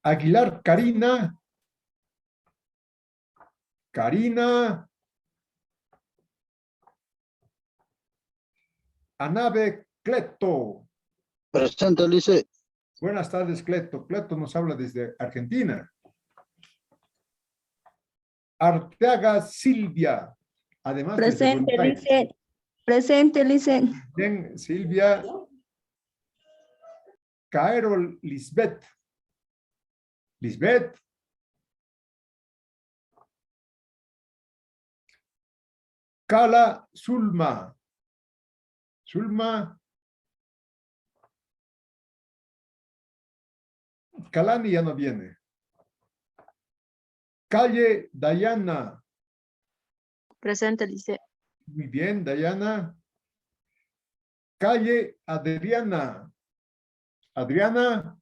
A: Aguilar Karina. Karina. Anabe Cleto.
D: Presente, Lice.
A: Buenas tardes, Cleto. Cleto nos habla desde Argentina. Arteaga Silvia. Además desde
B: Presente,
A: Buenos Aires.
B: Lice. Presente, Lice.
A: Bien, Silvia. Caero Lisbeth. Lisbeth. Cala Zulma. Zulma. Calani ya no viene. Calle Dayana.
B: Presente, Lice.
A: Muy bien, Dayana. Calle Adriana. Adriana.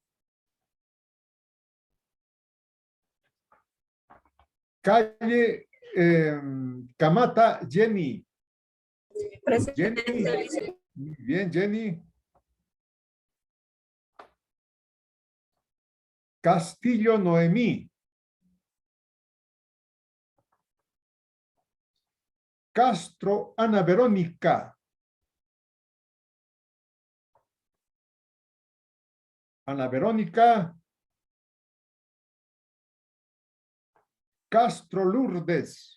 A: Calle Camata Jenny.
B: Presente,
A: Jenny. Muy bien, Jenny. Castillo Noemí. Castro Ana Verónica. Ana Verónica. Castro Lourdes.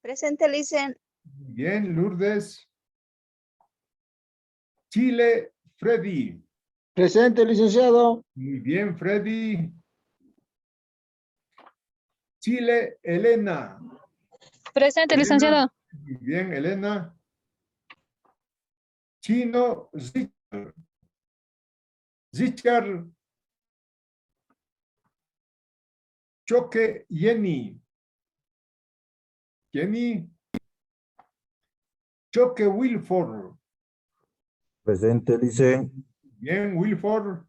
B: Presente, Lice.
A: Bien, Lourdes. Chile Freddy.
D: Presente, licenciado.
A: Muy bien, Freddy. Chile, Elena.
B: Presente,
A: Elena.
B: licenciado.
A: Muy bien, Elena. Chino, Zichar. Zichar. Choque, Jenny. Jenny. Choque, Wilford.
E: Presente, lice.
A: Bien, Wilford.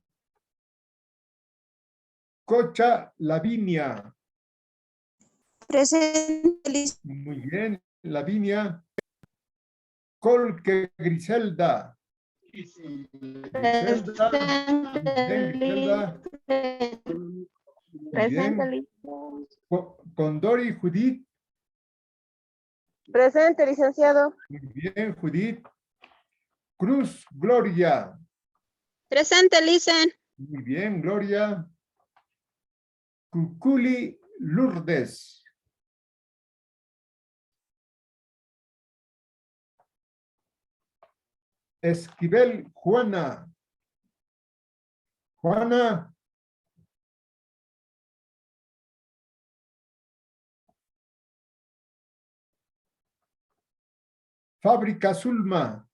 A: Cocha, Lavinia.
B: Presente, licenciado.
A: Muy bien, Lavinia. Colque, Griselda. Griselda. Bien, Griselda. Muy bien. Condori, Judith.
C: Presente, licenciado.
A: Muy bien, Judith. Cruz, Gloria.
B: Presente, licen.
A: Muy bien, Gloria. Cuculi, Lourdes. Esquivel, Juana. Juana. Fábrica, Zulma.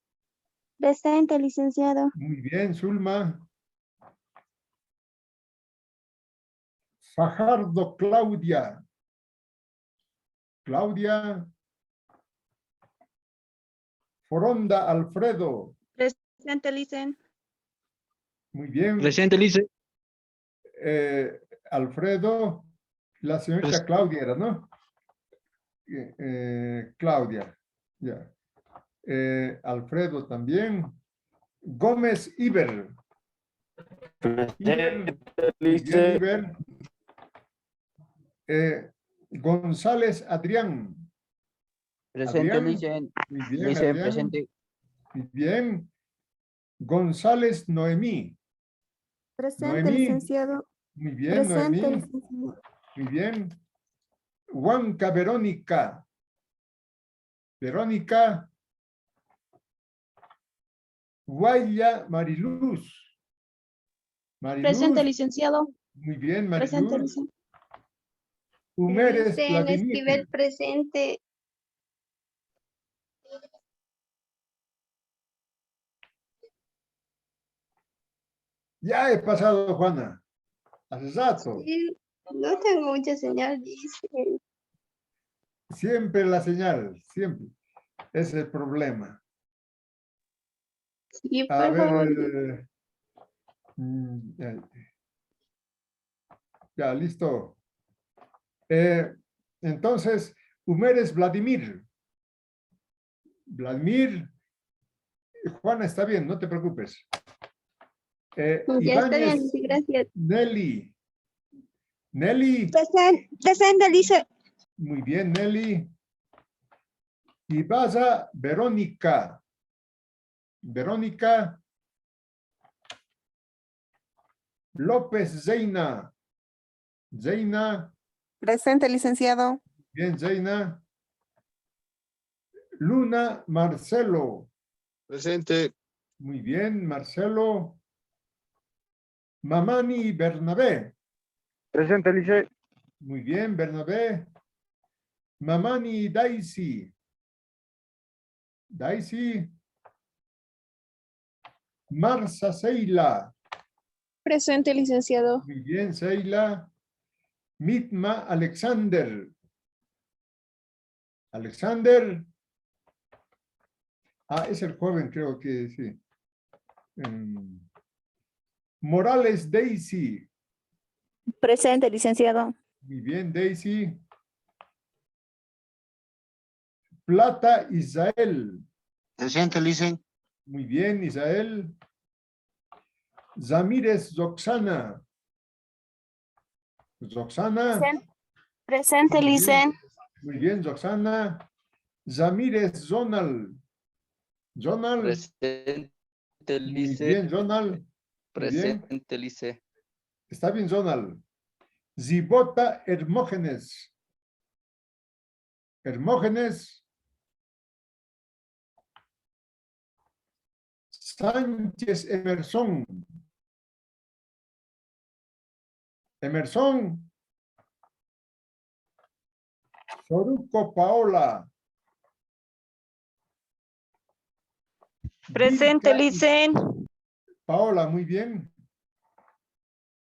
B: Presente, licenciado.
A: Muy bien, Zulma. Fajardo, Claudia. Claudia. Foronda, Alfredo.
B: Presente, licen.
A: Muy bien.
D: Presente, lice.
A: Alfredo. La señorita Claudia era, ¿no? Claudia. Ya. Alfredo también. Gómez, Iber. Iber. Muy bien, Iber. González, Adrián.
D: Presente,
A: Adrián.
D: lice.
A: Muy bien,
D: Lice,
A: Adrián.
D: presente.
A: Muy bien. González, Noemí.
B: Presente,
A: Noemí.
B: licenciado.
A: Muy bien,
B: Presente,
A: Noemí.
B: licenciado.
A: Muy bien. Huanca, Verónica. Verónica. Guaya, Mariluz.
B: Presente,
A: Mariluz.
B: licenciado.
A: Muy bien,
B: Presente,
A: Mariluz.
B: licen.
A: Humérez,
F: Dicen
A: Vladimir.
F: Esquivel presente.
A: Ya he pasado, Juana. Hace rato.
F: Sí, no tengo mucha señal, dice.
A: Siempre la señal, siempre. Ese es el problema.
F: Sí,
A: A
F: por favor.
A: ver. Ya, listo. Entonces, Humérez, Vladimir. Vladimir. Juana, está bien, no te preocupes.
F: Ya está bien,
A: Ibáñez,
F: sí, gracias.
A: Nelly. Nelly.
B: Presente, licen.
A: Muy bien, Nelly. Ibaza, Verónica. Verónica. López, Zeina. Zeina.
C: Presente, licenciado.
A: Bien, Zeina. Luna, Marcelo.
G: Presente.
A: Muy bien, Marcelo. Mamani, Bernabé.
D: Presente, lice.
A: Muy bien, Bernabé. Mamani, Daisy. Daisy. Marza, Seila.
C: Presente, licenciado.
A: Muy bien, Seila. Mitma, Alexander. Alexander. Ah, es el joven, creo que sí. Morales, Daisy.
B: Presente, licenciado.
A: Muy bien, Daisy. Plata, Isael.
D: Presente, lice.
A: Muy bien, Isael. Zamírez, Roxana. Roxana.
B: Presente,
A: Muy bien.
B: licen.
A: Muy bien, Roxana. Zamírez, Zonal. Zonal.
H: Presente,
A: Muy
H: lice.
A: bien, Zonal. Muy bien.
H: Presente, lice.
A: Está bien, Zonal. Zibota, Hermógenes. Hermógenes. Sánchez, Emerson. Emerson. Soruco Paola.
B: Presente,
A: Vilca
B: Licen.
A: Paola, muy bien.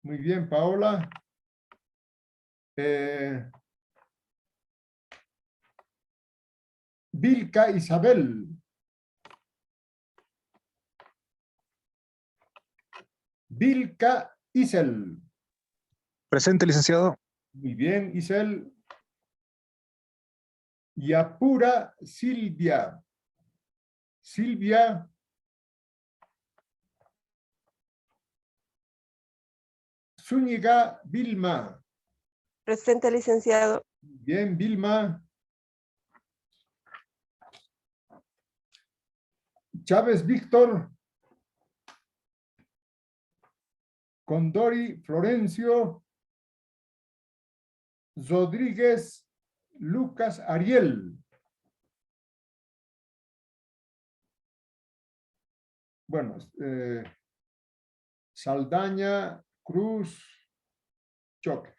A: Muy bien, Paola. Vilca Isabel. Vilca Isel.
G: Presente, licenciado.
A: Muy bien, Isel. Yapura Silvia. Silvia. Zúñiga Vilma.
C: Presente, licenciado.
A: Bien, Vilma. Chávez Víctor. Condori Florencio. Rodríguez Lucas Ariel. Bueno, Saldaña Cruz Choque.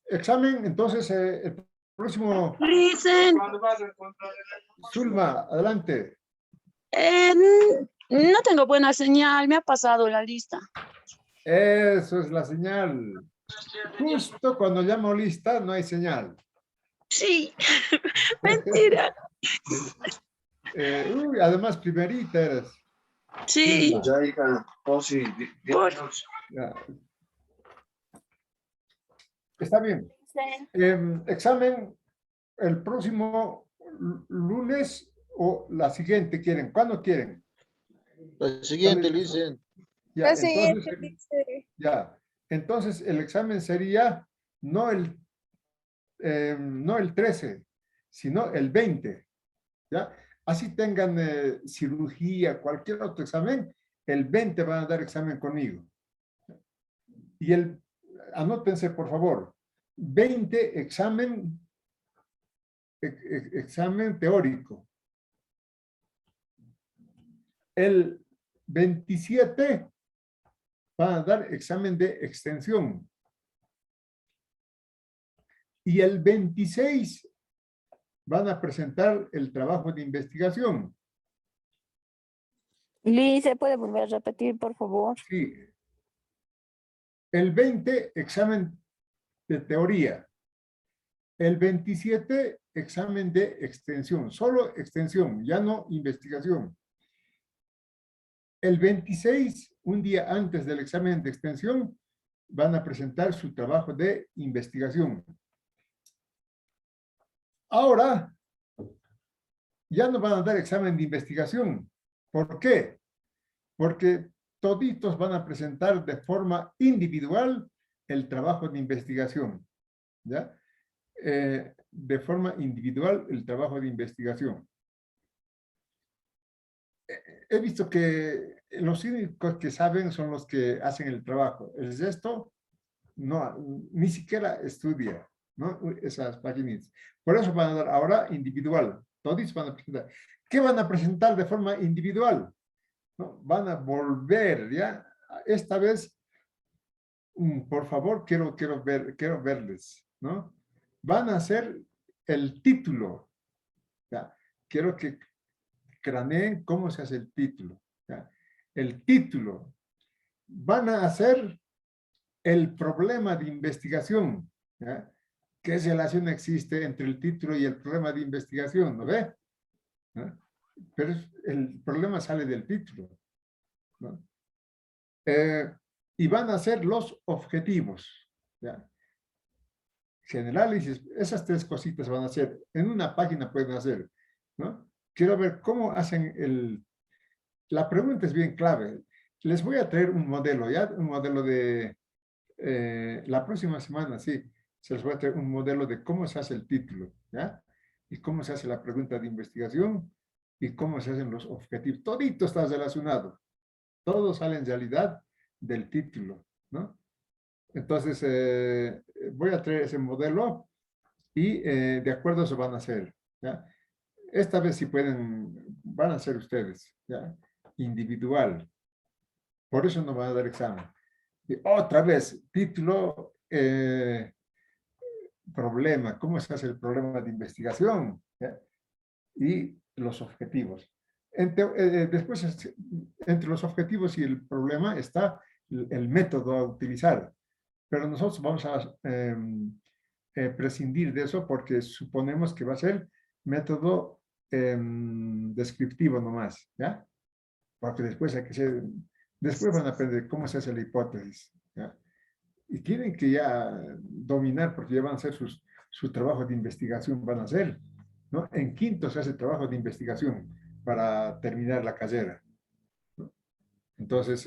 A: Examen, entonces, el próximo.
B: Licen.
A: Zulma, adelante.
B: No tengo buena señal, me ha pasado la lista.
A: Eso es la señal. Justo cuando llamo lista no hay señal.
B: Sí, mentira.
A: Además, primerita eres.
B: Sí.
A: Zulma. Ya. Está bien. Examen el próximo lunes o la siguiente quieren. ¿Cuándo quieren?
D: La siguiente, Licen.
A: Ya,
C: La siguiente,
A: entonces,
C: dice.
A: ya. Entonces el examen sería no el 13, sino el 20. ¿Ya? Así tengan cirugía, cualquier otro examen, el 20 van a dar examen conmigo. Y anótense por favor, 20 examen teórico. El 27 van a dar examen de extensión. Y el 26 van a presentar el trabajo de investigación.
H: Liz, ¿se puede volver a repetir, por favor?
A: Sí. El 20, examen de teoría. El 27, examen de extensión. Solo extensión, ya no investigación. El 26, un día antes del examen de extensión, van a presentar su trabajo de investigación. Ahora, ya no van a dar examen de investigación. ¿Por qué? Porque toditos van a presentar de forma individual el trabajo de investigación. ¿Ya? De forma individual el trabajo de investigación. He visto que los únicos que saben son los que hacen el trabajo. El resto, no, ni siquiera estudia, ¿no? Esas páginas. Por eso van a dar ahora individual. Todos van a presentar. ¿Qué van a presentar de forma individual? ¿No? Van a volver, ¿ya? Esta vez, por favor, quiero verles, ¿no? Van a hacer el título, ¿ya? Quiero que craneen cómo se hace el título, ¿ya? El título. Van a hacer el problema de investigación, ¿ya? ¿Qué relación existe entre el título y el problema de investigación? ¿No ve? ¿No? Pero el problema sale del título, ¿no? Y van a ser los objetivos, ¿ya? Generales, esas tres cositas van a ser, en una página pueden hacer, ¿no? Quiero ver cómo hacen la pregunta es bien clave. Les voy a traer un modelo, ¿ya? Un modelo de, la próxima semana, sí, se les voy a traer un modelo de cómo se hace el título, ¿ya? Y cómo se hace la pregunta de investigación y cómo se hacen los objetivos. Todito está relacionado. Todo sale en realidad del título, ¿no? Entonces, voy a traer ese modelo y de acuerdo a eso van a hacer, ¿ya? Esta vez si pueden, van a ser ustedes, ¿ya? Individual. Por eso no van a dar examen. Y otra vez, título, problema, ¿cómo se hace el problema de investigación? ¿Ya? Y los objetivos. Después, entre los objetivos y el problema está el método a utilizar. Pero nosotros vamos a prescindir de eso porque suponemos que va a ser método descriptivo nomás, ¿ya? Porque después hay que ser, después van a aprender cómo se hace la hipótesis, ¿ya? Y tienen que ya dominar porque ya van a hacer su trabajo de investigación, van a hacer, ¿no? En quinto se hace trabajo de investigación para terminar la carrera, ¿no? Entonces,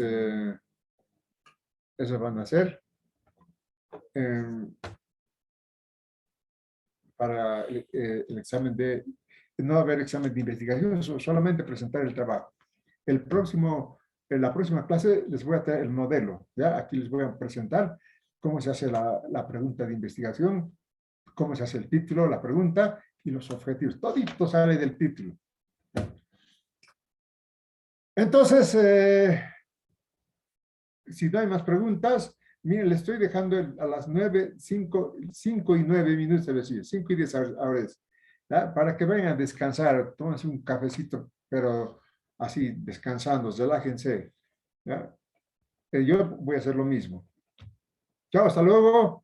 A: eso van a hacer. Para el examen de, no va a haber examen de investigación, solamente presentar el trabajo. En la próxima clase les voy a traer el modelo, ¿ya? Aquí les voy a presentar cómo se hace la pregunta de investigación, cómo se hace el título, la pregunta y los objetivos. Todito sale del título. Entonces, si no hay más preguntas, miren, le estoy dejando a las 9, 5 y 9 minutos, es decir, 5 y 10 ahora es, ¿ya? Para que vayan a descansar, tómense un cafecito, pero así, descansando, relájense, ¿ya? Yo voy a hacer lo mismo. Chao, hasta luego.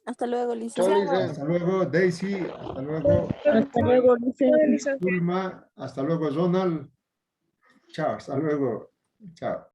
H: Hasta luego,
D: Chao,
H: licenciado.
D: Licen.
A: Hasta luego, Daisy. Hasta luego,
H: Hasta luego, licenciado.
A: Zulma. Hasta luego, Ronald. Chao, hasta luego. Chao.